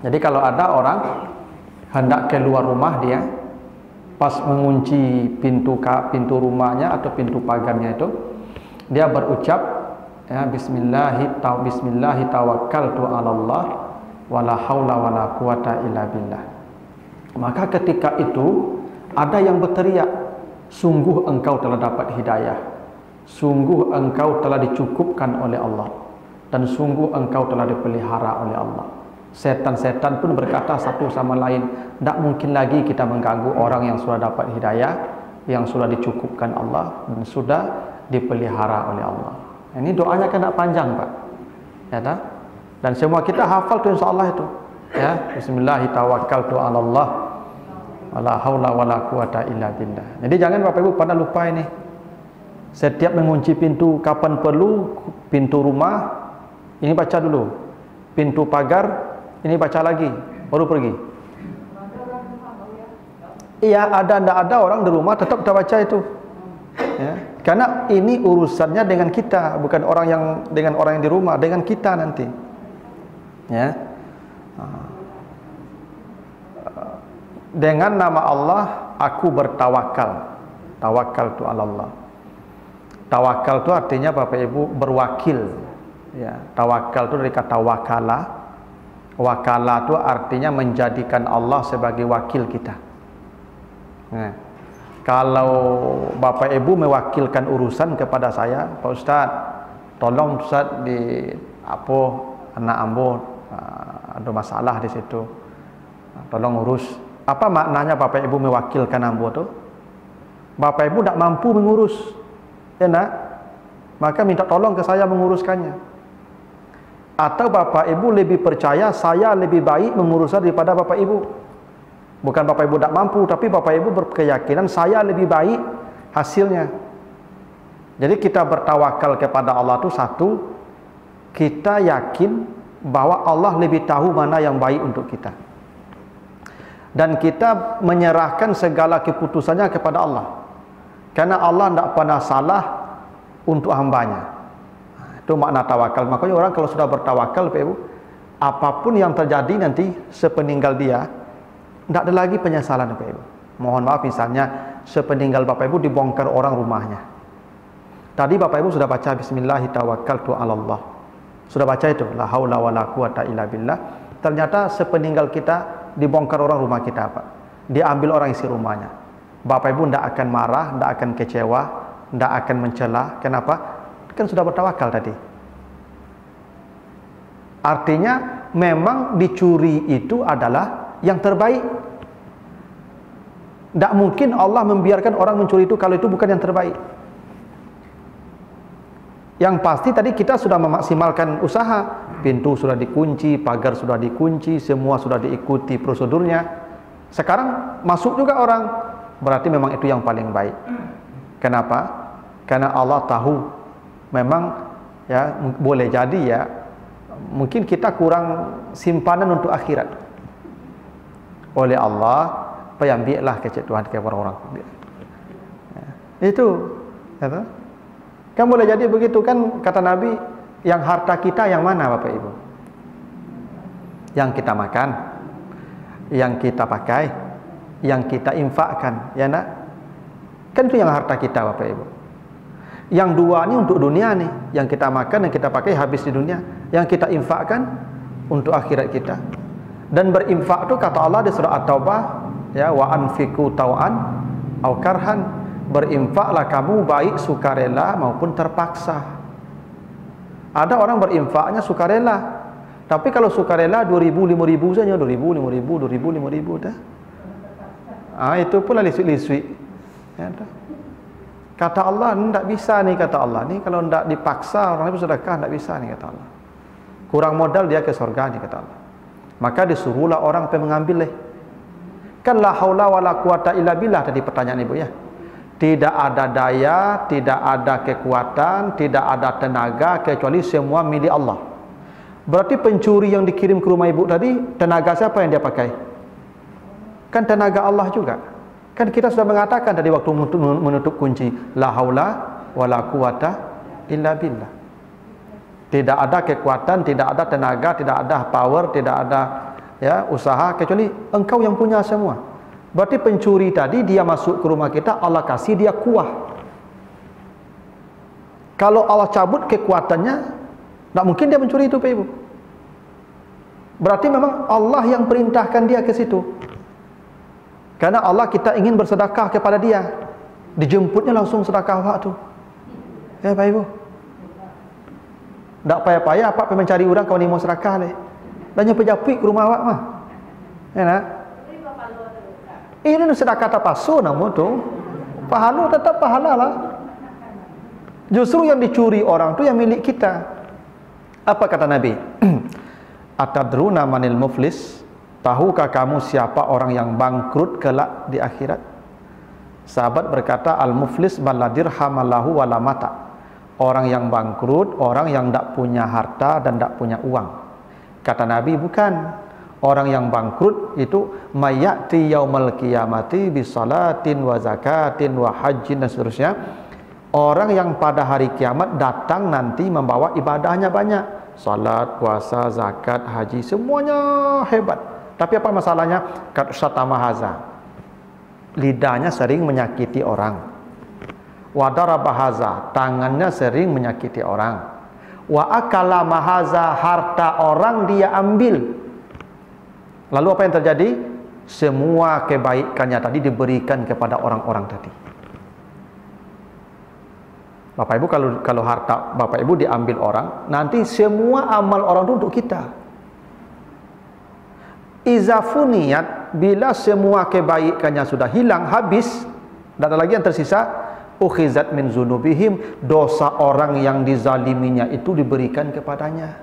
Jadi kalau ada orang hendak keluar rumah dia, pas mengunci pintu rumahnya atau pintu pagarnya itu, dia berucap ya bismillahi tawakkaltu 'alallah wala haula wala quwata illa billah. Maka ketika itu ada yang berteriak, sungguh engkau telah dapat hidayah, sungguh engkau telah dicukupkan oleh Allah, dan sungguh engkau telah dipelihara oleh Allah. Setan-setan pun berkata satu sama lain, tidak mungkin lagi kita mengganggu orang yang sudah dapat hidayah, yang sudah dicukupkan Allah dan sudah dipelihara oleh Allah. Ini doanya kan tak panjang, Pak. Ya tak? Dan semua kita hafal tu insya-Allah itu. Ya, bismillahirrahmanirrahim 'alallah wala haula wala quwata illa billah. Jadi jangan Bapak Ibu pada lupa ini. Setiap mengunci pintu kapan perlu, pintu rumah ini baca dulu. Pintu pagar ini baca lagi, baru pergi. Iya, ada ndak ada orang di rumah tetap kita baca itu. Ya, karena ini urusannya dengan kita, bukan orang yang dengan orang yang di rumah, dengan kita nanti. Ya. Dengan nama Allah aku bertawakal. Tawakkaltu 'alallah. Tawakal itu artinya Bapak Ibu berwakil. Ya, tawakal itu dari kata wakala. Wakala itu artinya menjadikan Allah sebagai wakil kita. Nah, kalau Bapak Ibu mewakilkan urusan kepada saya, Pak Ustaz, tolong Ustaz di apa anak ambo ada masalah di situ, tolong urus. Apa maknanya Bapak Ibu mewakilkan ambo tu? Bapak Ibu tidak mampu mengurus, ya nak? Maka minta tolong ke saya menguruskannya. Atau Bapak Ibu lebih percaya saya lebih baik mengurusnya daripada Bapak Ibu. Bukan Bapak Ibu tidak mampu, tapi Bapak Ibu berkeyakinan saya lebih baik hasilnya. Jadi kita bertawakal kepada Allah itu satu, kita yakin bahwa Allah lebih tahu mana yang baik untuk kita. Dan kita menyerahkan segala keputusannya kepada Allah. Karena Allah tidak pernah salah untuk hambanya. Itu makna tawakal. Makanya orang kalau sudah bertawakal, Pak Ibu, apapun yang terjadi nanti sepeninggal dia, tidak ada lagi penyesalan, Pak Ibu. Mohon maaf misalnya sepeninggal Bapak Ibu dibongkar orang rumahnya. Tadi Bapak Ibu sudah baca bismillahirrahmanirrahim 'alallah. Sudah baca itu, la haula wala quwata illa billah. Ternyata sepeninggal kita dibongkar orang rumah kita, Pak. Diambil orang isi rumahnya. Bapak Ibu tidak akan marah, tidak akan kecewa, tidak akan mencela. Kenapa? Kan sudah bertawakal tadi. Artinya memang dicuri itu adalah yang terbaik. Tidak mungkin Allah membiarkan orang mencuri itu kalau itu bukan yang terbaik. Yang pasti tadi kita sudah memaksimalkan usaha. Pintu sudah dikunci, pagar sudah dikunci, semua sudah diikuti prosedurnya. Sekarang masuk juga orang. Berarti memang itu yang paling baik. Kenapa? Karena Allah tahu memang ya boleh jadi ya mungkin kita kurang simpanan untuk akhirat. Oleh Allah payambilah kecek Tuhan ke orang-orang. Ya, itu kata. Kan boleh jadi begitu kan kata Nabi, yang harta kita yang mana Bapak Ibu? Yang kita makan, yang kita pakai, yang kita infakkan, ya nak? Kan itu yang harta kita Bapak Ibu. Yang dua ini untuk dunia nih, yang kita makan, yang kita pakai habis di dunia, yang kita infakkan untuk akhirat kita. Dan berinfak itu kata Allah di surah At-Taubah, ya wa anfiqu tau'an au karhan, berinfaklah kamu baik sukarela maupun terpaksa. Ada orang berinfaknya sukarela, tapi kalau sukarela 2.000 5.000 saja, 2.000 5.000 2.000 5.000 dah. Itu pula lisui-lisui. Ya, kata Allah tidak bisa nih, kata Allah nih kalau tidak dipaksa orang itu sedekah tidak bisa nih, kata Allah. Kurang modal dia ke surga nih, kata Allah. Maka disuruhlah orang sampai mengambil kan la haula wala quwata illa billah tadi pertanyaan Ibu ya. Tidak ada daya, tidak ada kekuatan, tidak ada tenaga kecuali semua milik Allah. Berarti pencuri yang dikirim ke rumah Ibu tadi, tenaga siapa yang dia pakai? Kan tenaga Allah juga. Kan kita sudah mengatakan tadi waktu menutup kunci, la haula wala quwata illa billah. Tidak ada kekuatan, tidak ada tenaga, tidak ada power, tidak ada ya usaha kecuali engkau yang punya semua. Berarti pencuri tadi dia masuk ke rumah kita, Allah kasih dia kuah. Kalau Allah cabut kekuatannya, tak mungkin dia mencuri itu, Pak Ibu. Berarti memang Allah yang perintahkan dia ke situ. Karena Allah kita ingin bersedekah kepada dia, dijemputnya langsung sedekah awak tu. Ya Pak Ibu. Tak payah-payah apa mencari orang kau ni mau sedekah leh. Dan nyapik-nyapik ke rumah awak mah. Ya nak? Ini sedekah tapasu namu tu. Pahala tetap pahala lah. Justru yang dicuri orang tu yang milik kita. Apa kata Nabi? Atadruna manil muflis? Tahukah kamu siapa orang yang bangkrut kelak di akhirat? Sahabat berkata, al-muflis man la dirham lahu wala mata. Orang yang bangkrut, orang yang tak punya harta dan tak punya uang. Kata Nabi, bukan. Orang yang bangkrut itu mayati yaumal qiyamati bisalatin wa zakatin wa hajjin dan seterusnya. Orang yang pada hari kiamat datang nanti membawa ibadahnya banyak. Salat, puasa, zakat, haji, semuanya hebat. Tapi apa masalahnya? Kat syatamahaza. Lidahnya sering menyakiti orang. Wadarabahaza, tangannya sering menyakiti orang. Wa akala mahaza, harta orang dia ambil. Lalu apa yang terjadi? Semua kebaikannya tadi diberikan kepada orang-orang tadi. Bapak Ibu, kalau harta Bapak Ibu diambil orang, nanti semua amal orang itu untuk kita. Izafuniyat, bila semua kebaikannya sudah hilang, habis, tidak ada lagi yang tersisa, ukhizat min zunubihim, dosa orang yang dizaliminya itu diberikan kepadanya.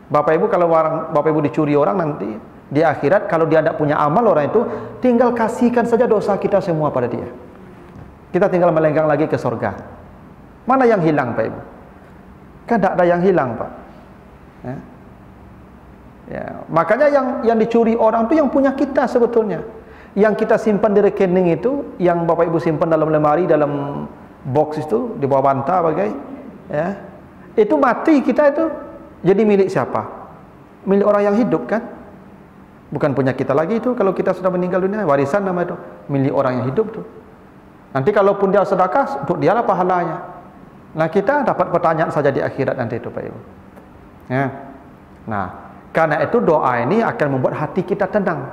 Bapak Ibu, kalau Bapak Ibu dicuri orang nanti di akhirat, kalau dia tidak punya amal orang itu, tinggal kasihkan saja dosa kita semua pada dia. Kita tinggal melenggang lagi ke surga. Mana yang hilang Pak Ibu? Kan tidak ada yang hilang Pak. Ya, makanya yang dicuri orang itu yang punya kita sebetulnya. Yang kita simpan di rekening itu, yang Bapak Ibu simpan dalam lemari, dalam box itu, di bawah bantal bagai, ya, itu mati kita itu. Jadi milik siapa? Milik orang yang hidup kan? Bukan punya kita lagi itu. Kalau kita sudah meninggal dunia, warisan nama itu. Milik orang yang hidup tu. Nanti kalaupun dia sedekah, untuk dia lah pahalanya. Nah kita dapat pertanyaan saja di akhirat nanti itu Pak Ibu. Ya. Nah, karena itu doa ini akan membuat hati kita tenang.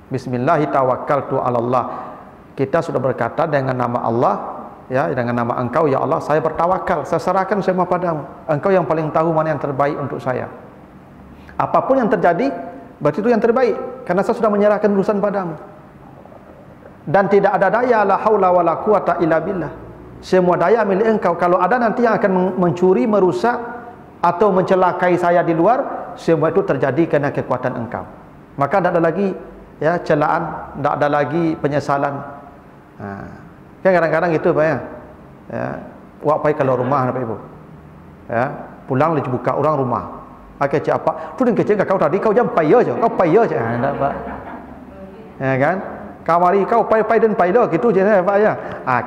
Bismillahirrahmanirrahim. Kita sudah berkata dengan nama Allah, ya, dengan nama Engkau ya Allah, saya bertawakal, saya serahkan semua padamu. Engkau yang paling tahu mana yang terbaik untuk saya. Apapun yang terjadi, berarti itu yang terbaik, karena saya sudah menyerahkan urusan padamu. Dan tidak ada daya, la haula wala quwata illa billah. Semua daya milik Engkau. Kalau ada nanti yang akan mencuri, merusak atau mencelakai saya di luar, semua itu terjadi karena kekuatan Engkau. Maka tidak ada lagi ya celaan, tidak ada lagi penyesalan. Kan kadang-kadang itu Pak ya. Ya, wak pai kalau rumah Bapak Ibu. Ya, pulang dia buka orang rumah. Pakai cek apa? Tu dengan kecil kau tadi kau jam payah je. Kau payah je. Enggak Pak. Ya kan? Kau mari kau pai dan payah gitu je Pak ya.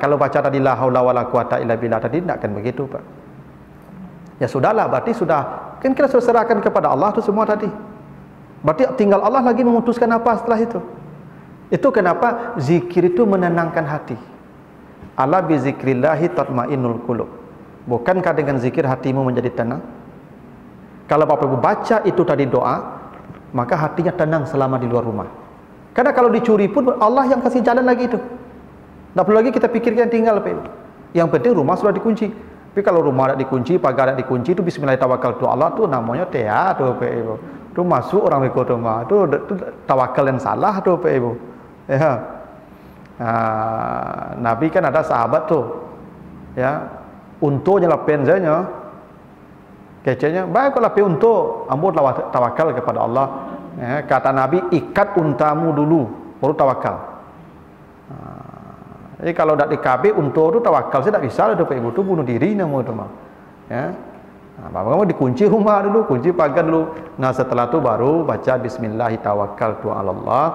Kalau baca tadi la haula wala quwata illa billah tadi tidak akan begitu Pak. Ya sudahlah, berarti sudah kan kita sudah serahkan kepada Allah tu semua tadi. Berarti tinggal Allah lagi memutuskan apa setelah itu. Itu kenapa zikir itu menenangkan hati. Ala bi zikrillahi tatmainnul qulub. Bukankah dengan zikir hatimu menjadi tenang? Kalau Bapak Ibu baca itu tadi doa, maka hatinya tenang selama di luar rumah. Karena kalau dicuri pun Allah yang kasih jalan lagi itu. Tak perlu lagi kita pikirkan tinggal Bapak Ibu. Yang penting rumah sudah dikunci. Tapi kalau rumah tidak dikunci, pagar tidak dikunci, itu bismillahirrahmanirrahim Allah tu namanya tea tu Bapak Ibu. Tu masuk orang ikut rumah. Tu tawakal yang salah tu Bapak Ibu. Ya. Nabi kan ada sahabat tu, ya, untuknya lah penzanya, kecenya, baik kalau pi untuk, ambo tawakal kepada Allah. Ya, kata Nabi, ikat untamu dulu, baru tawakal. Jadi kalau tak dikabik untuk tu tawakal, saya tak bisa lah tu Pak Ibu, tu bunuh diri nama tu mah. Ya, bapak kamu dikunci rumah dulu, kunci pagar dulu. Nah setelah tu baru baca Bismillahirrahmanirrahim.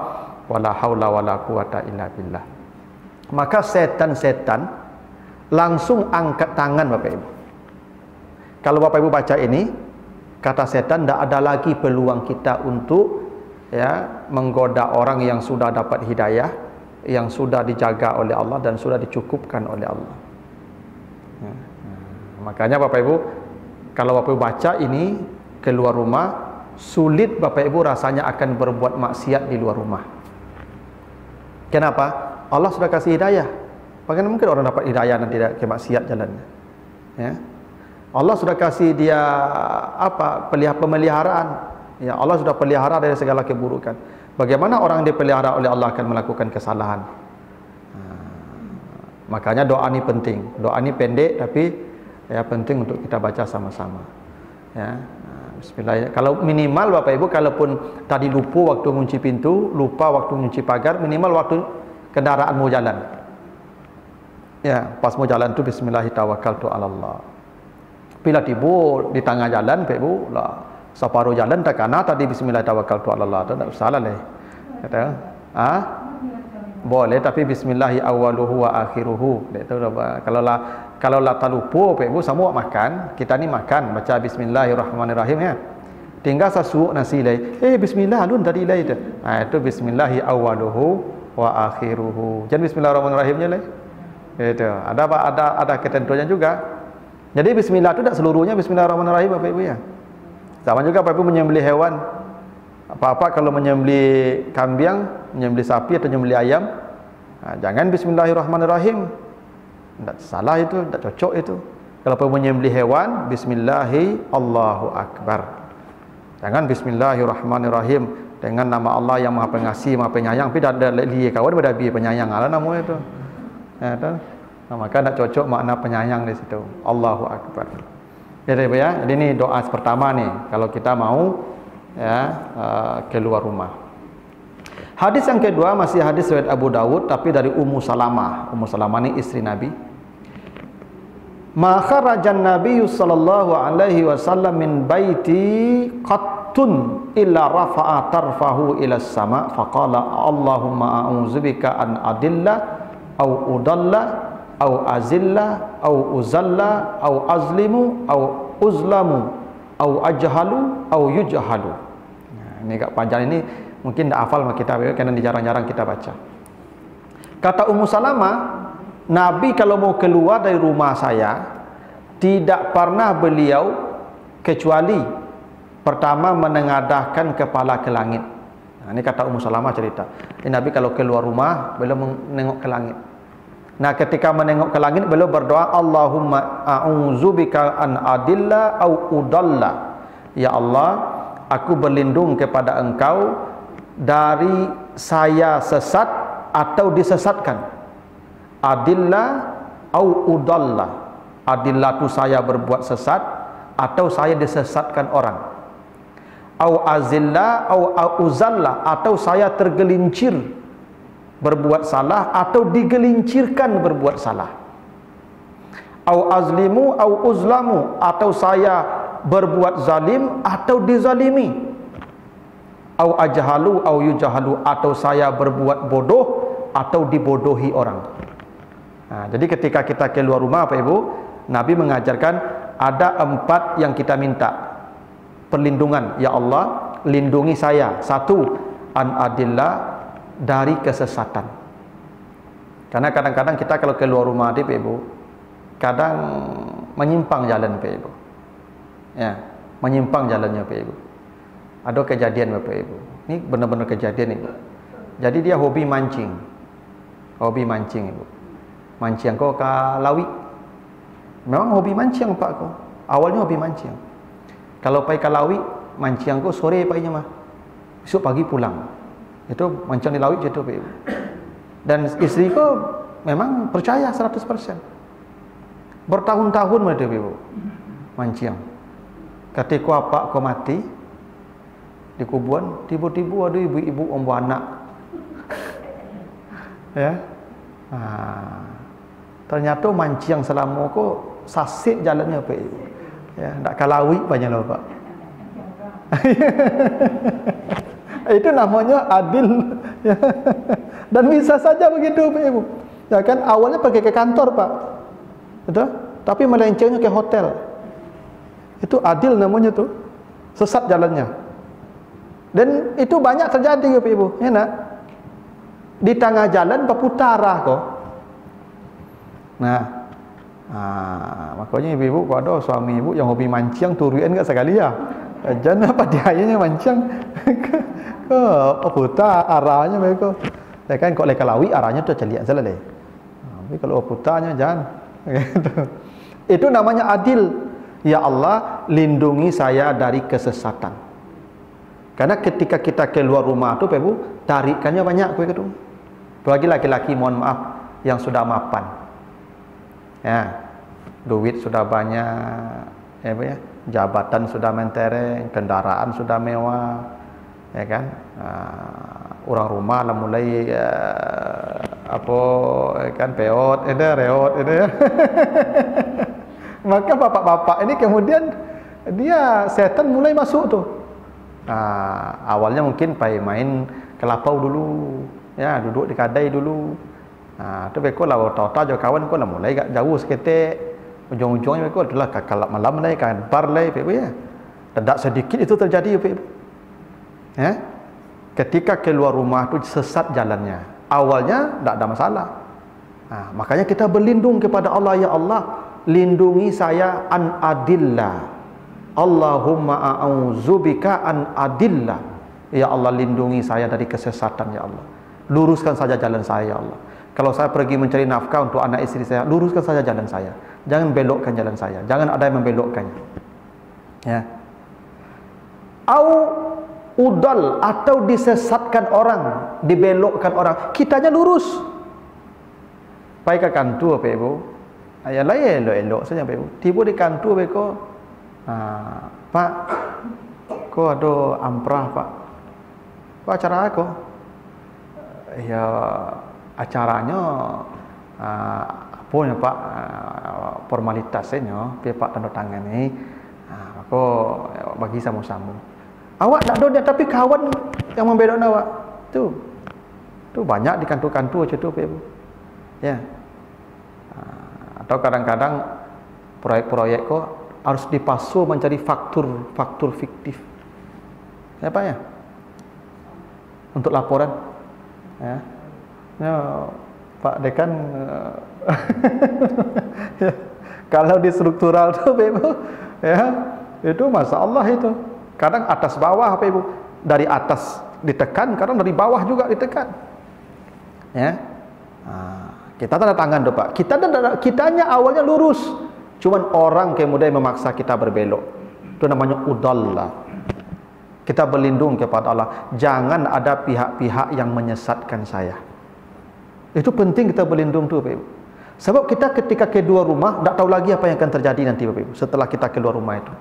Wala haula wala quwata illa billah. Maka setan-setan langsung angkat tangan Bapak Ibu. Kalau Bapak Ibu baca ini, kata setan, tidak ada lagi peluang kita untuk menggoda orang yang sudah dapat hidayah, yang sudah dijaga oleh Allah dan sudah dicukupkan oleh Allah. Makanya Bapak Ibu, kalau Bapak Ibu baca ini keluar rumah, sulit Bapak Ibu rasanya akan berbuat maksiat di luar rumah. Kenapa? Allah sudah kasih hidayah. Bagaimana mungkin orang dapat hidayah dan tidak ke maksiat jalannya? Ya. Allah sudah kasih dia pemeliharaan. Ya, Allah sudah pelihara dari segala keburukan. Bagaimana orang yang dipelihara oleh Allah akan melakukan kesalahan? Makanya doa ini penting. Doa ini pendek tapi penting untuk kita baca sama-sama. Ya. Bismillah. Kalau minimal Bapak Ibu, kalaupun tadi lupa waktu mengunci pintu, lupa waktu mengunci pagar, minimal waktu kendaraan mau jalan. Ya, pas mau jalan tu Bismillahirrahmanirrahim. Bila tiba di tengah jalan, Bapak Ibu, lah separuh jalan tak kena tadi Bismillahirrahmanirrahim, tu tak salah leh. Kata, boleh, tapi Bismillahi awwaluhu wa akhiruhu. Itu kalau lah tak lupa Bapak Ibu semua makan, kita ni makan baca Bismillahirrahmanirrahim ya. Tinggal sasuuk nasi leh. Bismillah lun tadi leh itu. Itu Bismillahi awwaluhu wa akhiruhu. Jangan Bismillahirrahmanirrahimnya leh. Itu ada ketentuannya juga. Jadi bismillah itu tak seluruhnya Bismillahirrahmanirrahim Bapak Ibu ya. Sama juga Bapak Ibu menyembelih hewan. Apa-apa kalau menyembelih kambing, menyembelih sapi atau menyembelih ayam, jangan Bismillahirrahmanirrahim. Tak salah itu, tak cocok itu. Kalau Bapak Ibu menyembelih hewan, Bismillahi Allahu Akbar. Jangan Bismillahirrahmanirrahim dengan nama Allah yang Maha Pengasih, Maha Penyayang. Tapi dah lihat kawan dah bi penyayang ala nama itu. Maka tak cocok makna penyayang di situ. Allahu Akbar. Jadi ini doa pertama nih kalau kita mau keluar rumah. Hadis yang kedua masih hadis riwayat Abu Dawud tapi dari Ummu Salamah. Ummu Salamah ini istri Nabi. Ma kharajan Nabi sallallahu alaihi wasallam min baiti qattun illa rafa'a tarfahu ila as-sama' faqala Allahumma a'udzubika an adilla au udalla au azilla au uzalla au azlimu au uzlamu au ajhalu au yujhalu. Ini agak panjang, ini mungkin tak hafal kita karena jarang-jarang kita baca. Kata Ummu Salamah, Nabi kalau mau keluar dari rumah saya tidak pernah beliau kecuali pertama menengadahkan kepala ke langit. Ini kata Ummu Salamah cerita. Ini Nabi kalau keluar rumah beliau menengok ke langit. Nah, ketika menengok ke langit beliau berdoa, Allahumma a'udzubika an adilla au udalla. Ya Allah, aku berlindung kepada Engkau dari saya sesat atau disesatkan. Adilla au udalla. Adilla itu saya berbuat sesat atau saya disesatkan orang. Au azilla au uzalla, atau saya tergelincir berbuat salah atau digelincirkan berbuat salah. Au azlimu au uzlamu, atau saya berbuat zalim atau dizalimi. Au ajhalu au yujhalu, atau saya berbuat bodoh atau dibodohi orang. Jadi ketika kita keluar rumah Pak Ibu, Nabi mengajarkan ada 4 yang kita minta perlindungan. Ya Allah, lindungi saya. 1, an adillah, dari kesesatan. Karena kadang-kadang kita kalau keluar rumah Pak Ibu, kadang menyimpang jalan Pak Ibu. Ya, menyimpang jalannya Pak Ibu. Ada kejadian Bapak Ibu. Ini benar-benar kejadian Ibu. Jadi dia hobi mancing. Hobi mancing Ibu. Mancing kau ke lawi. Memang hobi mancing Pak kau. Awalnya hobi mancing. Kalau pergi ke lawi, mancing kau sore paginya mah. Besok pagi pulang. Itu mancing di laut itu Pak Ibu. Dan istri kau memang percaya 100%. Bertahun-tahun Pak Ibu mancing. Ketika apa kau mati di kuburan, tiba-tiba ada ibu-ibu ombo anak. Ya. Ternyata mancing selama kau sasik jalannya Pak Ibu. Ya, ndak kalawi banyak loh Pak. Itu namanya adil. Dan bisa saja begitu Pak Ibu. Ya kan awalnya pergi ke kantor Pak. Betul? Tapi melencengnya ke hotel. Itu adil namanya tuh. sesat jalannya. Dan itu banyak terjadi Bapak Ibu, ya nak? Di tengah jalan berputar kok. Nah, makanya ibu-ibu kalau ada suami ibu yang hobi mancing turuin enggak sekali ya. Jangan apa dianya mancing ke putar arahnya mereka. Ya kan kalau lekalawi arahnya tu celiak salah le. Tapi kalau putarnya jangan. Gitu. Itu namanya adil. Ya Allah, lindungi saya dari kesesatan. Karena ketika kita keluar rumah tu Ibu, tarikannya banyak kowe gitu. Apalagi laki-laki, mohon maaf, yang sudah mapan. Ya. Duit sudah banyak, ya, ya. Jabatan sudah mentereng, kendaraan sudah mewah, ya kan? Orang rumah lah mulai apa kan peot, reot, ya. Maka bapak-bapak ini kemudian dia setan mulai masuk tuh. Awalnya mungkin main kelapau dulu, ya duduk di kadai dulu. Tu beko lah tahu-tahu kawan ko lah mulai gak jauh seketik. Ujung-ujungnya mereka adalah kalap malam lah kan bar lah Ibu ya. Tidak sedikit itu terjadi Ibu. Ya. Ketika keluar rumah tu sesat jalannya. Awalnya tidak ada masalah. Makanya kita berlindung kepada Allah, ya Allah, lindungi saya an adillah. Allahumma a'udzubika an adillah. Ya Allah, lindungi saya dari kesesatan ya Allah. Luruskan saja jalan saya ya Allah. Kalau saya pergi mencari nafkah untuk anak istri saya, luruskan saja jalan saya. Jangan belokkan jalan saya. Jangan ada yang membelokkannya. Ya. Au udal, atau disesatkan orang, dibelokkan orang. Kitanya lurus. Baik ke kantor apa Ibu? Ya lah elok-elok saja Ibu. Tiba di kantor beko. Pak, kau ada amprah Pak. Apa acara aku? Ya acaranya apa ya Pak, formalitasnya Pak tanda tangan ni. Aku bagi sama-sama. Awak tak ada dia, tapi kawan yang membelok awak. Tu banyak di kantor-kantor macam tu Ibu. Ya. Atau kadang-kadang proyek-proyek kok harus dipasu mencari faktur fiktif. Apa ya? Untuk laporan. Ya. Ya, Pak Dekan ya, kalau di struktural tu Ibu, ya, itu masalah itu. Kadang atas bawah apa Ibu? Dari atas ditekan, kadang dari bawah juga ditekan. Ya. Kita tanda tangan tu Pak. Kitanya awalnya lurus. Cuman orang kemudian memaksa kita berbelok. Itu namanya udallah. Kita berlindung kepada Allah. Jangan ada pihak-pihak yang menyesatkan saya. Itu penting kita berlindung tu Bapak Ibu. Sebab kita ketika keluar rumah tak tahu lagi apa yang akan terjadi nanti Bapak Ibu. Setelah kita keluar rumah itu,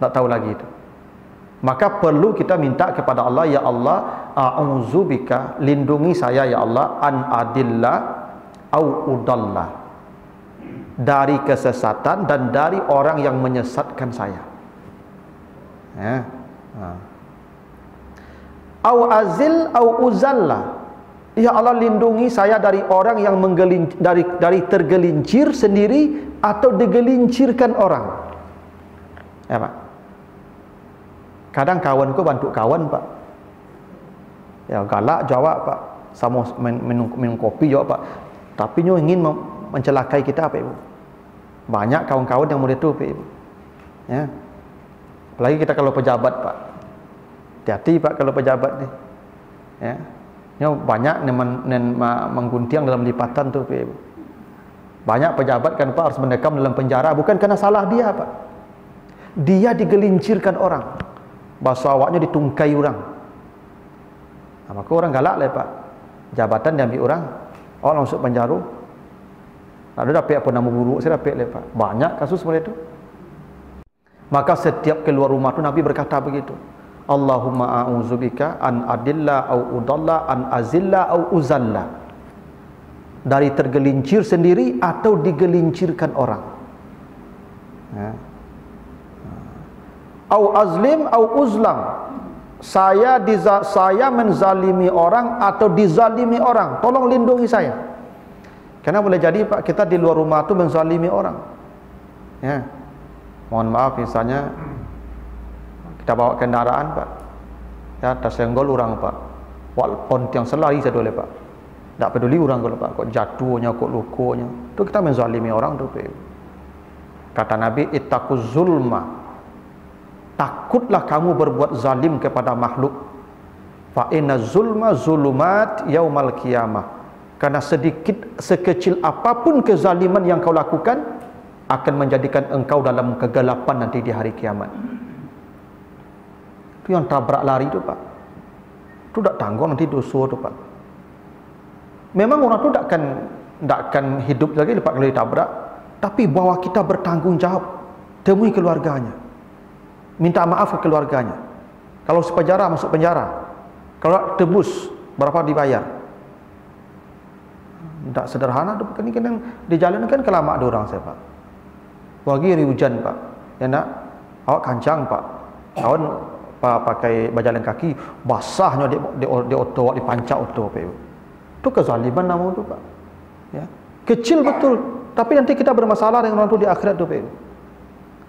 tak tahu lagi itu. Maka perlu kita minta kepada Allah, ya Allah, a'udzubika, lindungi saya ya Allah, an adillah au udallah, dari kesesatan dan dari orang yang menyesatkan saya. Ya. Au azil au uzallah. Ya Allah, lindungi saya dari orang yang dari tergelincir sendiri atau digelincirkan orang. Ya Pak. Kadang kawanku bantu kawan Pak. Ya galak jawab Pak. Sama minum kopi jawab Pak. Tapi nyo ingin mencelakai kita Pak Ibu. Banyak kawan-kawan yang model itu Pak Ibu. Ya. Apalagi kita kalau pejabat Pak. Hati-hati Pak kalau pejabat nih. Ya. Banyak menggunting dalam lipatan tu Pak Ibu. Banyak pejabat kan Pak harus mendekam dalam penjara bukan karena salah dia Pak. Dia digelincirkan orang. Bahasa awaknya ditungkai orang. Maka orang galak lah Pak. Jabatan diambil orang, orang masuk penjara. Ada dapat apa nama buruk saya dapat lah Pak. Banyak kasus seperti itu. Maka setiap keluar rumah tu Nabi berkata begitu. Allahumma a'udzubika an adilla au udalla an azilla au uzalla, dari tergelincir sendiri atau digelincirkan orang. Ya. Au azlim au uzlam, saya menzalimi orang atau dizalimi orang, tolong lindungi saya. Karena boleh jadi Pak kita di luar rumah tu menzalimi orang. Ya. Mohon maaf misalnya Kita bawa kendaraan Pak, ya tersenggol orang Pak, walaupun yang selari saya boleh Pak, tak peduli orang kalau Pak, kok jatuhnya, kok lukanya, itu kita menzalimi orang tu Pak. Kata Nabi, ittaquz zulma, takutlah kamu berbuat zalim kepada makhluk, fa inna zulma zulumat yaumal qiyamah, karena sedikit sekecil apapun kezaliman yang kau lakukan akan menjadikan engkau dalam kegelapan nanti di hari kiamat. Itu yang tabrak lari itu Pak, itu tak tanggung nanti dosa itu Pak. Memang orang itu tak akan hidup lagi lepas kalau ditabrak, tapi bahwa kita bertanggung jawab, temui keluarganya, minta maaf ke keluarganya. Kalau sepenjara masuk penjara, kalau tebus berapa dibayar. Tak sederhana tu kan, di jalan kan kelamak ada orang saya Pak. Pagi hari hujan Pak, ya nak awak kancang Pak, kawan pakai berjalan kaki basahnya di oto, di pancak oto Pak. Itu kezaliman nama tu Pak. Ya, kecil betul, tapi nanti kita bermasalah dengan orang tu di akhirat tu Pak.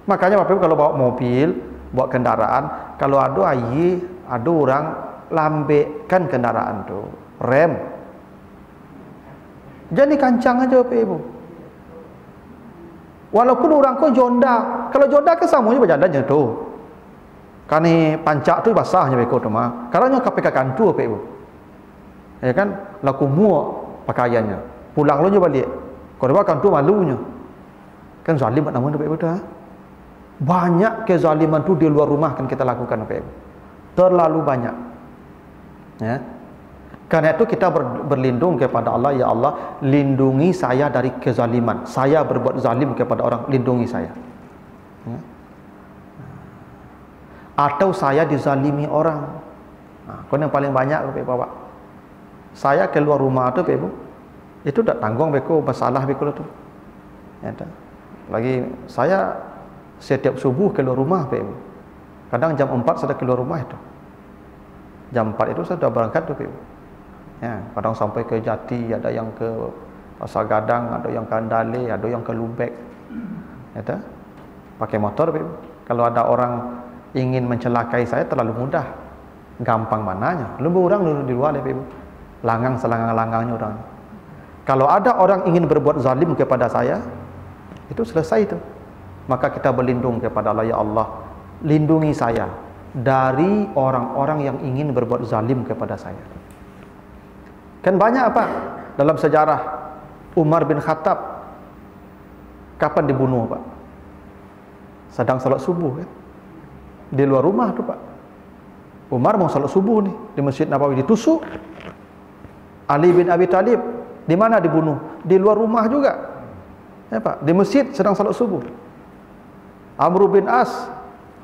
Makanya Bapak kalau bawa mobil, bawa kendaraan, kalau ada orang lambekkan kendaraan tu, rem. Jadi kancang aja Bapak Ibu. Walaupun orang kau jonda, kalau jonda ke samunya berjalan je tu. Kan ni pancak tu basahnya beko tu mah. Karena KPK kantu Bapak Ibu. Ya kan, laku muak pakaiannya. Pulang lu je balik. Kau dapat kantu malunya. Kan zalim nama tu Bapak Ibu tu. Banyak kezaliman tu di luar rumah kan kita lakukan Bapak Ibu. Terlalu banyak. Ya. Karena itu kita berlindung kepada Allah, ya Allah, lindungi saya dari kezaliman. Saya berbuat zalim kepada orang, lindungi saya. Ya. Atau saya dizalimi orang. Nah, yang paling banyak Bapak. Saya keluar rumah tu Bapak, itu tak tanggung beko masalah beko tu. Ya, lagi saya setiap subuh keluar rumah Bapak. Kadang jam 4 sudah keluar rumah itu. Jam 4 itu saya sudah berangkat tu Bapak. Ya, kadang sampai ke Jati, ada yang ke Pasar Gadang, ada yang ke Andale, ada yang ke Lubek. Ya, pakai motor. Kalau ada orang ingin mencelakai saya terlalu mudah, gampang mananya. Lebih orang di luar langang selangang-langangnya orang. Kalau ada orang ingin berbuat zalim kepada saya, itu selesai itu. Maka kita berlindung kepada Allah, ya Allah, lindungi saya dari orang-orang yang ingin berbuat zalim kepada saya. Kan banyak apa dalam sejarah Umar bin Khattab kapan dibunuh Pak? Sedang salat subuh kan? Di luar rumah tu Pak. Umar mau salat subuh ni di Masjid Nabawi, ditusuk. Ali bin Abi Thalib di mana dibunuh? Di luar rumah juga. Ya Pak, di masjid sedang salat subuh. Amr bin As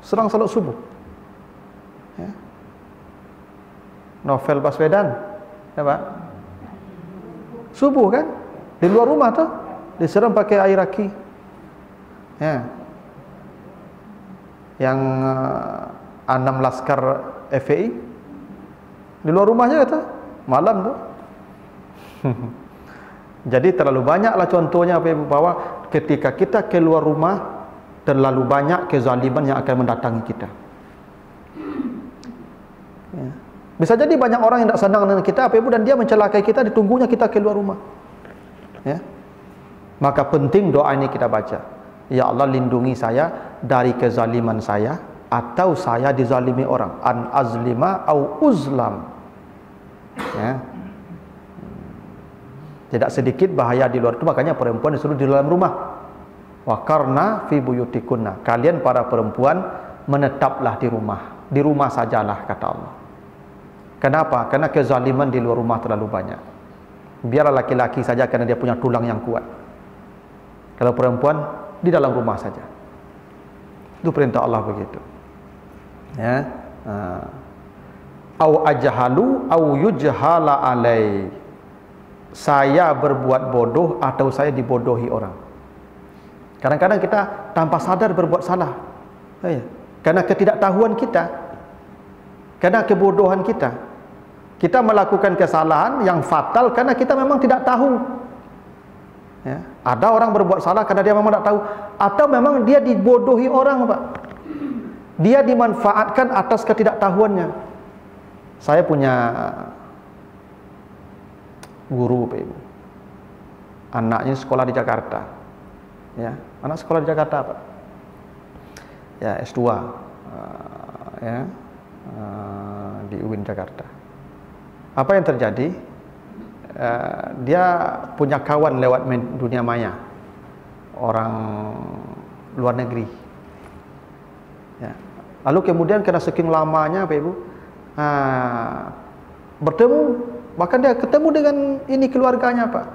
sedang salat subuh. Ya. Novel Baswedan, ya Pak, subuh kan, di luar rumah tu, diserang pakai air aki. Ya. Yang 6 laskar FPI di luar rumahnya kata, malam tu. Jadi terlalu banyaklah contohnya bahwa ketika kita keluar rumah, terlalu banyak kezaliman yang akan mendatangi kita. Ya. Bisa jadi banyak orang yang tak senang dengan kita dan dia mencelakai kita, ditunggunya kita keluar rumah. Ya. Maka penting doa ini kita baca. Ya Allah, lindungi saya dari kezaliman saya, atau saya dizalimi orang. An azlima au uzlam. Ya. Tidak sedikit bahaya di luar itu, makanya perempuan disuruh di dalam rumah. Wa karna fi buyutikunna. Kalian para perempuan menetaplah di rumah. Di rumah sajalah, kata Allah. Kenapa? Karena kezaliman di luar rumah terlalu banyak. Biarlah laki-laki saja karena dia punya tulang yang kuat. Kalau perempuan di dalam rumah saja. Itu perintah Allah begitu. Ya. Au ajhalu au yujhala alai. Saya berbuat bodoh atau saya dibodohi orang. Kadang-kadang kita tanpa sadar berbuat salah. Ya. Karena ketidaktahuan kita, karena kebodohan kita, kita melakukan kesalahan yang fatal karena kita memang tidak tahu. Ya. Ada orang berbuat salah karena dia memang tidak tahu, atau memang dia dibodohi orang, Pak. Dia dimanfaatkan atas ketidaktahuannya. Saya punya guru, Pak Ibu. Anaknya sekolah di Jakarta. Ya, anak sekolah di Jakarta, Pak. Ya, S2. Di UIN Jakarta. Apa yang terjadi? Dia punya kawan lewat dunia maya, orang luar negeri. Ya. Lalu kemudian karena saking lamanya, Pak Ibu, bertemu, bahkan dia ketemu dengan ini keluarganya, Pak.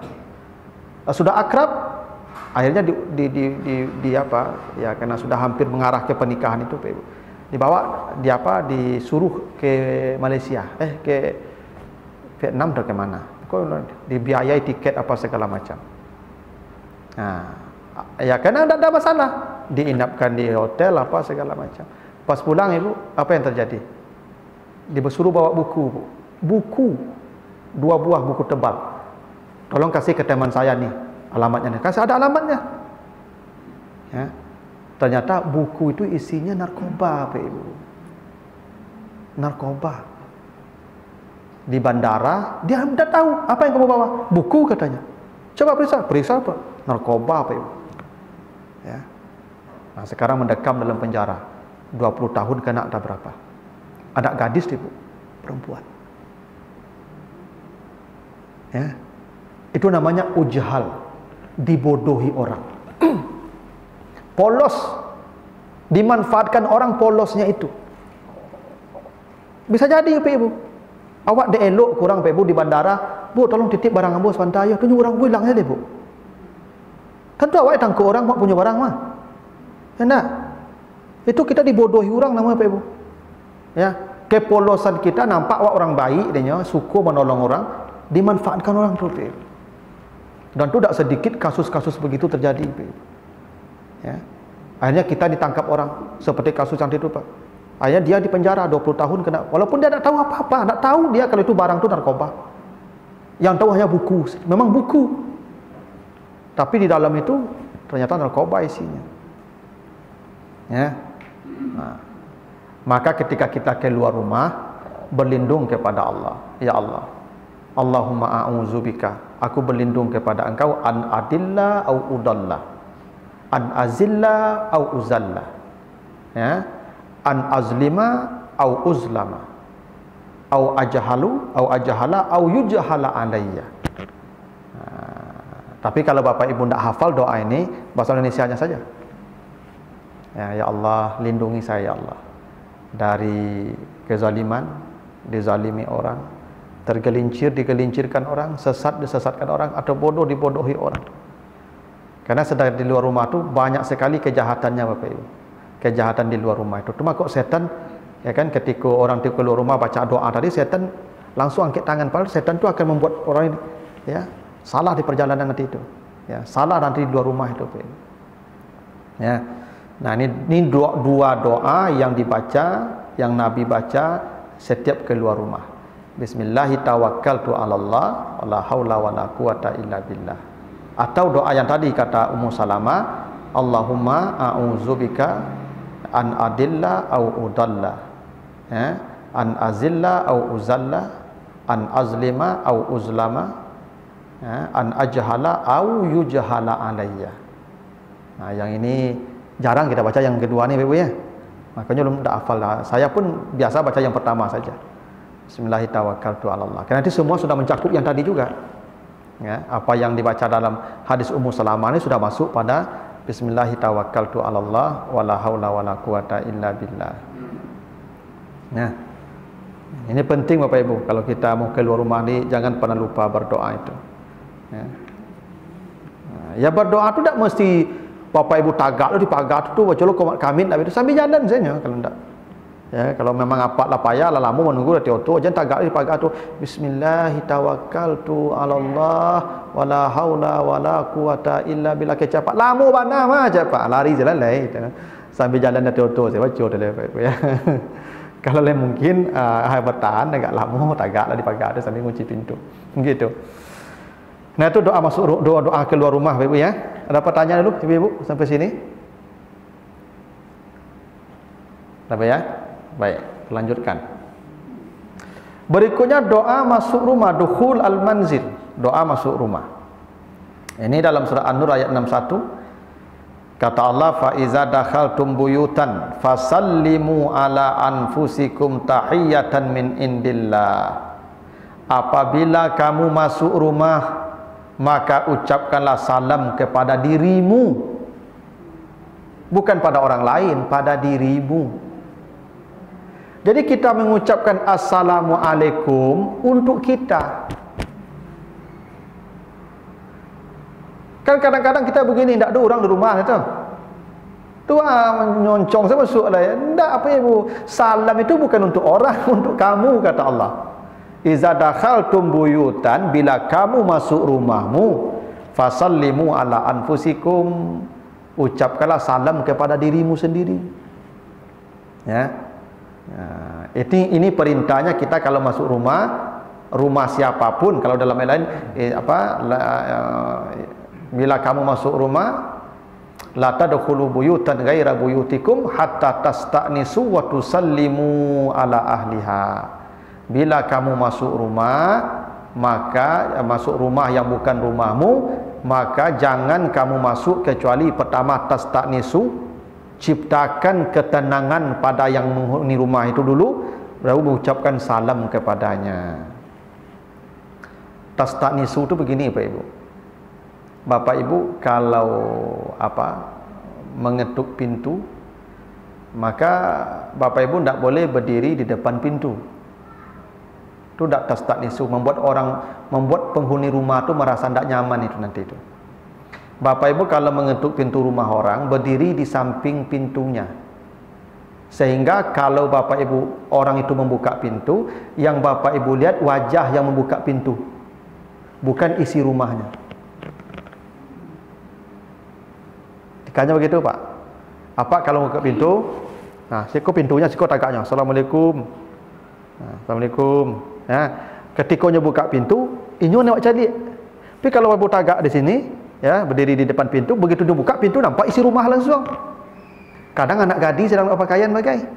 Sudah akrab, akhirnya di apa? Ya, karena sudah hampir mengarah ke pernikahan itu, Pak Ibu. Dibawa disuruh ke Malaysia, ke Vietnam atau ke mana? Dibiayai tiket apa segala macam. Nah, ya karena tidak ada masalah, diinapkan di hotel apa segala macam. Pas pulang, Ibu, apa yang terjadi? Disuruh bawa buku 2 buah buku tebal. Tolong kasih ke teman saya nih alamatnya nih. Kasih, ada alamatnya. Ya. Ternyata buku itu isinya narkoba, Pak Ibu. Narkoba. Di bandara, dia tidak tahu apa yang kamu bawa. Buku katanya. Coba periksa. Periksa apa? Narkoba, Pak Ibu. Ya. Nah, sekarang mendekam dalam penjara. 20 tahun kena ada berapa? Anak gadis, Ibu, perempuan. Ya. Itu namanya ujhal, dibodohi orang. Polos, dimanfaatkan orang polosnya itu. Bisa jadi, Pak Ibu, awak dielok kurang, Pak Ibu, di bandara, Bu, tolong titip barang ambo sebentar ya. Tunjuk orang bilang aja deh, Bu. Kan tu awak tangkap orang mak punya barang mah. Ya enggak? Itu kita dibodohi orang namanya, Pak Ibu. Ya, kepolosan kita nampak awak orang baik dia suka menolong orang, dimanfaatkan orang tu, Pak Ibu. Dan tu tak sedikit kasus-kasus begitu terjadi, Pak Ibu. Ya. Akhirnya kita ditangkap orang seperti kasus yang itu, Pak. Akhirnya dia dipenjara 20 tahun kena, walaupun dia tak tahu apa-apa, tak tahu dia kalau itu barang itu narkoba. Yang tahu hanya buku, memang buku. Tapi di dalam itu ternyata narkoba isinya. Ya. Nah, maka ketika kita keluar rumah, berlindung kepada Allah. Ya Allah, Allahumma a'udzubika, aku berlindung kepada Engkau an adilla au udalla, an azilla au uzalla, ya, an azlima au uzlama, au ajahala au yujhala alayya. Tapi kalau Bapak Ibu tidak hafal doa ini, bahasa Indonesianya saja. Ya Allah, lindungi saya, ya Allah, dari kezaliman, dizalimi orang, digelincirkan orang, disesatkan orang, atau bodoh dibodohi orang. Karena sedang di luar rumah itu banyak sekali kejahatannya, Bapak Ibu. Kejahatan di luar rumah itu. Cuma kok setan, ya kan, ketika orang itu keluar rumah baca doa tadi, setan langsung angkat tangan. Padahal setan itu akan membuat orang, ya, salah di perjalanan nanti itu. Ya, salah nanti di luar rumah itu, Bapak Ibu. Ya. Nah, ini dua doa yang dibaca, yang Nabi baca setiap keluar rumah. Bismillahi tawakkaltu 'alallah wala haula wala quwata illa billah. Atau doa yang tadi kata Ummu Salamah, Allahumma a'udzubika an adilla au udalla, ya, an azilla au uzalla, an azlima au uzlama, ya, an ajhala au yujhala alayya. Nah, yang ini jarang kita baca yang kedua nih, Ibu, ya. Makanya belum tak hafal. Saya pun biasa baca yang pertama saja. Bismillahirrahmanirrahim. Karena itu semua sudah mencakup yang tadi juga. Ya, apa yang dibaca dalam hadis Ummu Salamah ini sudah masuk pada Bismillahirrahmanirrahim wala haula wala quwata illa billah. Nah, ini penting Bapak Ibu, kalau kita mau keluar rumah ini jangan pernah lupa berdoa itu. Ya, ya berdoa itu tidak mesti Bapak Ibu tagak di pagar tu baca lu kami tak itu sambil jalan saja kalau tidak. Ya, kalau memang apa lah payah lah lama menunggu di auto jangan tagak di pagar tu. Bismillah tawakkaltu 'alallah wala haula wala quwata illa billah, cepat lama mana mah cepat lari jalan lain sambil jalan di auto saya baca tu ya. Kalau lain mungkin bertahan agak lama tagak lah di pagar tu sambil kunci pintu. Begitu. Nah, itu doa masuk doa keluar rumah, Ibu, ya. Ada pertanyaan dulu, Ibu sampai sini? Tapi ya, baik, lanjutkan. Berikutnya doa masuk rumah, dukhul al-manzil, doa masuk rumah. Ini dalam surah An-Nur ayat 61. Kata Allah, fa iza dakhaltum buyutan fasallimu ala anfusikum tahiyatan min indillah. Apabila kamu masuk rumah, maka ucapkanlah salam kepada dirimu, bukan pada orang lain, pada dirimu. Jadi kita mengucapkan assalamualaikum untuk kita. Kan kadang-kadang kita begini, tidak ada orang di rumah itu. Menyoncong saya masuk lah ya. Tidak apa ibu. Salam itu bukan untuk orang, untuk kamu, kata Allah. Iza dakhaltum buyutan, bila kamu masuk rumahmu, fasallimu ala anfusikum, ucapkanlah salam kepada dirimu sendiri. Ya. Ini perintahnya kita kalau masuk rumah siapapun. Kalau dalam lain bila kamu masuk rumah, la tadkhulu buyutan ghaira buyutikum hatta tasta'nisu wa tusallimu ala ahliha. Bila kamu masuk rumah, maka masuk rumah yang bukan rumahmu, maka jangan kamu masuk kecuali pertama tasta'nisu, ciptakan ketenangan pada yang menghuni rumah itu dulu, baru mengucapkan salam kepadanya. Tasta'nisu itu begini Pak Ibu. Bapak Ibu kalau mengetuk pintu, maka Bapak Ibu tidak boleh berdiri di depan pintu. Itu tidak tasta'nisu, membuat penghuni rumah itu merasa tidak nyaman itu nanti itu. Bapak Ibu kalau mengetuk pintu rumah orang, berdiri di samping pintunya. Sehingga kalau Bapak Ibu orang itu membuka pintu, yang Bapak Ibu lihat wajah yang membuka pintu, bukan isi rumahnya. Kayaknya begitu Pak. Apa kalau buka pintu? Nah, siko pintunya, siko tagaknya. Assalamualaikum. Nah, Assalamualaikum. Ya, ketikanya buka pintu, inyo nak cari. Tapi kalau ibu tagak di sini, ya, berdiri di depan pintu, begitu dia buka pintu nampak isi rumah langsung. Kadang anak gadis sedang nak pakaian bagai.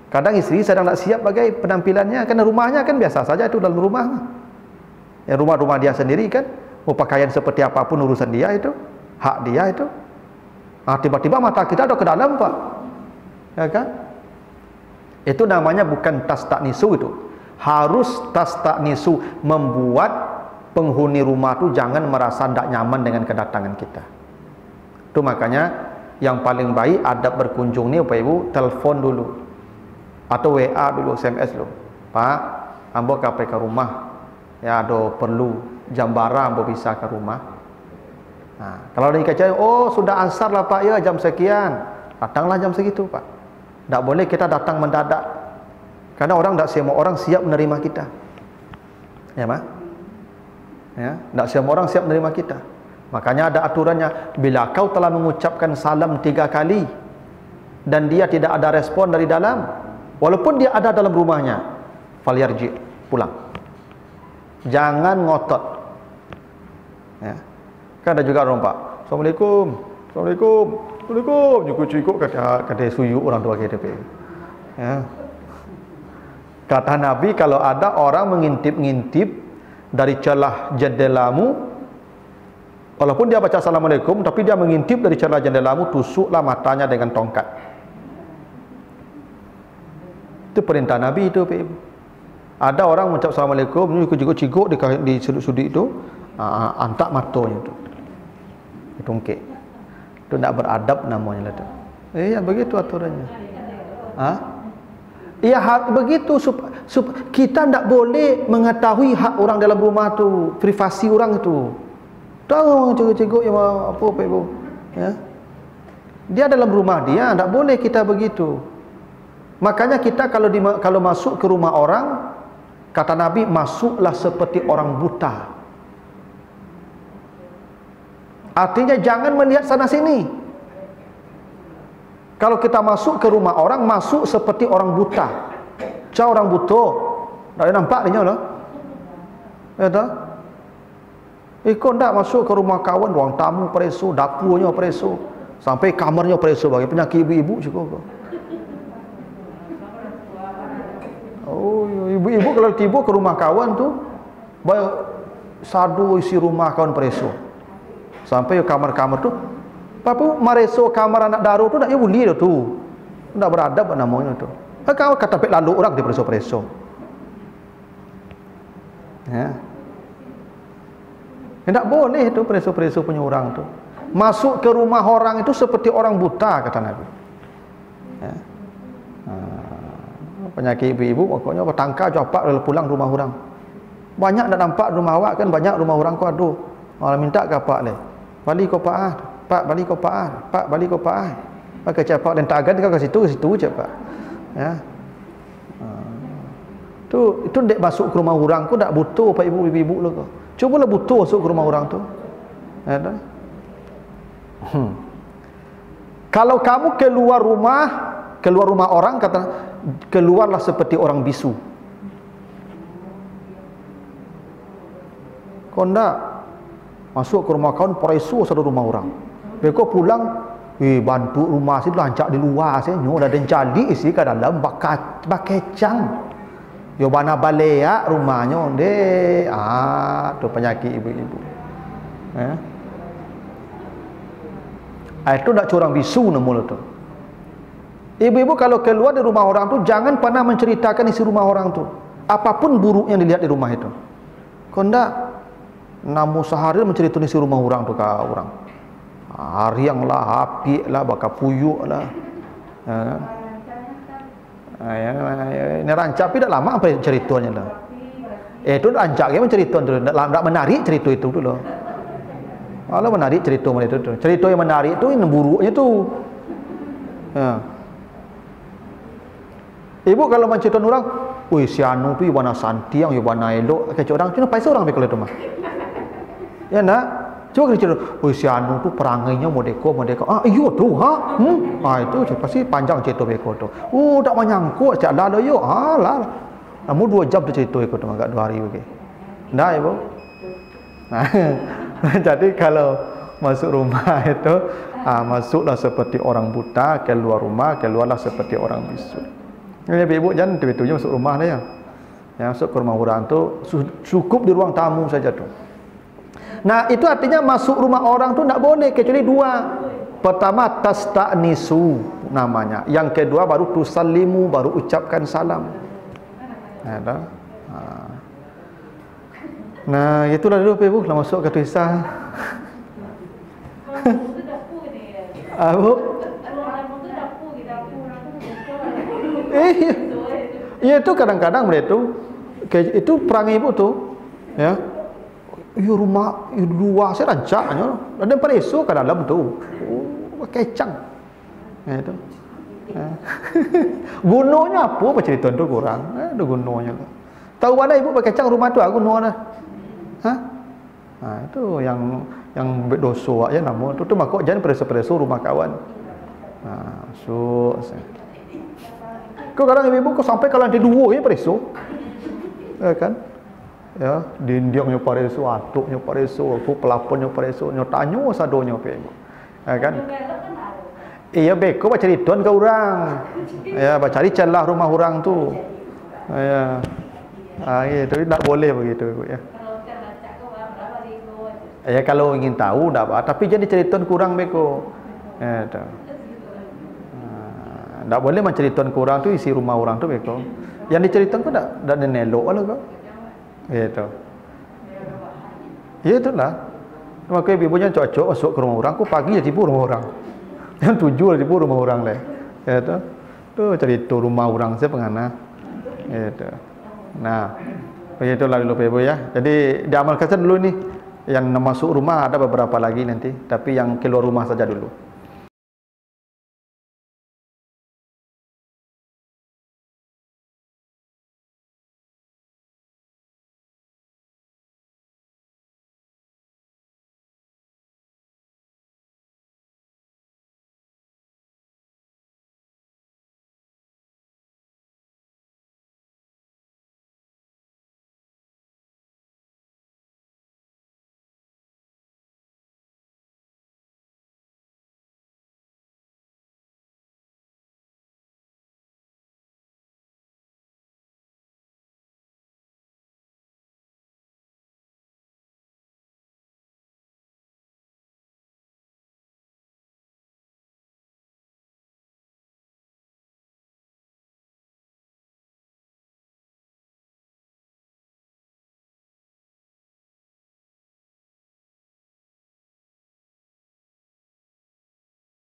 Kadang istri sedang nak siap bagai penampilannya, karena rumahnya kan biasa saja itu dalam rumah. Ya, rumah-rumah dia sendiri kan, mau pakaian seperti apapun urusan dia itu, hak dia itu. Tiba-tiba mata kita ada ke dalam Pak, ya kan? Itu namanya bukan tasta'nisu itu. Harus tasta'nisu, membuat penghuni rumah itu jangan merasa tidak nyaman dengan kedatangan kita. Itu makanya yang paling baik adab berkunjung ni Bapak Ibu, telepon dulu atau WA dulu, SMS dulu. Pak, ambo kapai ke rumah, ya ada perlu jambara ambo bisa ke rumah. Nah, kalau ada dikacau, oh sudah asar lah Pak ya, jam sekian, datanglah jam segitu Pak. Tak boleh kita datang mendadak, karena tidak semua orang siap menerima kita. Ya Pak, ya, tidak semua orang siap menerima kita. Makanya ada aturannya, bila kau telah mengucapkan salam 3 kali dan dia tidak ada respon dari dalam, walaupun dia ada dalam rumahnya, falyarji, pulang. Jangan ngotot. Ya. Kan ada juga orang Pak, Assalamualaikum, Assalamualaikum, Assalamualaikum, cukup-cukup kata suyuk orang tua kita. Ya. Kata Nabi, kalau ada orang mengintip-ngintip dari celah jendelamu, walaupun dia baca Assalamualaikum, tapi dia mengintip dari celah jendelamu, tusuklah matanya dengan tongkat. Itu perintah Nabi itu Pak Ibu. Ada orang mengucap Assalamualaikum, cikgu-cikgu di sudut-sudut itu, antak matanya itu. Tungkik. Itu tidak beradab namanya itu. Ya begitu aturannya. Iya begitu. Kita tidak boleh mengetahui hak orang dalam rumah tu, privasi orang itu. Tahu cikgu-cikgu yang apa Pak Ibu? Ya. Dia dalam rumah dia, tidak boleh kita begitu. Makanya kita kalau masuk ke rumah orang, kata Nabi, masuklah seperti orang buta. Artinya jangan melihat sana sini. Kalau kita masuk ke rumah orang, masuk seperti orang buta. Macam orang buta, tak nampak dia lah. Ya tak? Kau tak masuk ke rumah kawan, ruang tamu preso, dapurnya preso, sampai kamarnya preso, bagi penyakit ibu-ibu juga. Ibu-ibu kalau tiba ke rumah kawan tu, sadu isi rumah kawan pereso. Sampai ke kamar-kamar tu, papu mareso kamar anak daru tu nak ya buli tu. Tak beradab namanya tu. Kau kata pek lalu orang di preso-preso. Ya. Tidak boleh tu preso-preso punya orang tu. Masuk ke rumah orang itu seperti orang buta kata Nabi. Ya. Penyakit ibu-ibu pokoknya bertangkap japak lalu pulang rumah orang. Banyak nak nampak rumah awak kan, banyak rumah orang kau ada. Orang minta ke pak le. Balik kau pak balik kau pak balik kau pak. Pakai capak dan tagan kau ke situ je pak. Ya. Itu dek masuk ke rumah orang ku tak butuh pak ibu-ibu lu kau. Cubalah butuh masuk ke rumah orang tu. Ya dah. Kalau kamu keluar rumah orang kata keluarlah seperti orang bisu. Kau ndak masuk ke rumah kawan peresu satu rumah orang. Beko pulang bantu rumah situ lancak di luar senyo dah den cali isi ke dalam bakecang. Yo bana balea rumahnya onde. Tu penyakit ibu-ibu. Itu dak curang bisu namanya tu. Ibu-ibu kalau keluar dari rumah orang tu jangan pernah menceritakan isi rumah orang tu. Apapun buruk yang dilihat di rumah itu. Kau ndak namu sehari menceritakan isi rumah orang tu ke orang. Hariang lah, api lah, bakal puyuk lah. Ini rancak tapi dah lama apa ceritanya lah. Itu rancak dia menceritakan tu, tak menarik cerita itu dulu. Kalau menarik cerita itu tu. Cerita yang menarik tu yang buruknya tu. Ibu kalau menceritakan orang, "Oi si anu tu iwana santiang, iwana elok." Kecok orang, cuma paisa orang kalau itu mah. Ya nak? Coba cerita, "Oi si anu tu perangainya modeko." Iyo tu, ha? Itu pasti panjang cerita beko tu. Tak menyangkut cak lah yo. Lah. Namun 2 jam tu cerita ikut tu agak 2 hari okey. Dah ibu. Jadi kalau masuk rumah itu masuklah seperti orang buta, keluar rumah keluarlah seperti orang bisu. Ini ibu jangan tiba-tiba masuk rumah dia. Ya, masuk ke rumah orang tu cukup di ruang tamu saja tu. Nah, itu artinya masuk rumah orang tu tak boleh kecuali 2. Pertama tasta'nisu namanya. Yang kedua baru tusallimu, baru ucapkan salam. Ada. Nah, itulah dulu ibu kalau masuk ke tuisah. Abu. Iya itu kadang-kadang mereka itu perang ibu tu, ya. Rumah luar saya rancaknya. Ada pereso ke dalam tu. Kecang. Ya itu. Gunanya apa cerita tu kurang. Ada gunanya. Tahu mana ibu pakai kecang rumah tu gunanya. Itu yang berdosa aja nama tu makok jangan pereso-pereso rumah kawan. Kau kadang ibu kau sampai kalau nanti 2 pereso. Kan? Ya, dindiangnya pareso, atuknya pareso, pelaponnya pareso, nyotanyo sadonya pe. Kan? Iya beko baca cerita ke orang. Ya, baca cari celah rumah orang tu. Ya. Itu tak boleh begitu ibu ya. Ya kalau ingin tahu tak apa, tapi jangan diceritakan kurang beko. Ya, tu. Tak boleh menceritakan kurang tu isi rumah orang tu beko. Yang diceritakan tu tak nelok lah kau. Itu. Ya itulah. Maka ibu jangan cocok masuk ke rumah orang, ku pagi je tipu rumah orang. Yang 7 tipu rumah orang leh. Ya tu. Tu cerita rumah orang saya pengana. Itu. Nah, begitulah dulu ibu ya. Jadi diamalkan dulu ni. Yang masuk rumah ada beberapa lagi nanti, tapi yang keluar rumah saja dulu.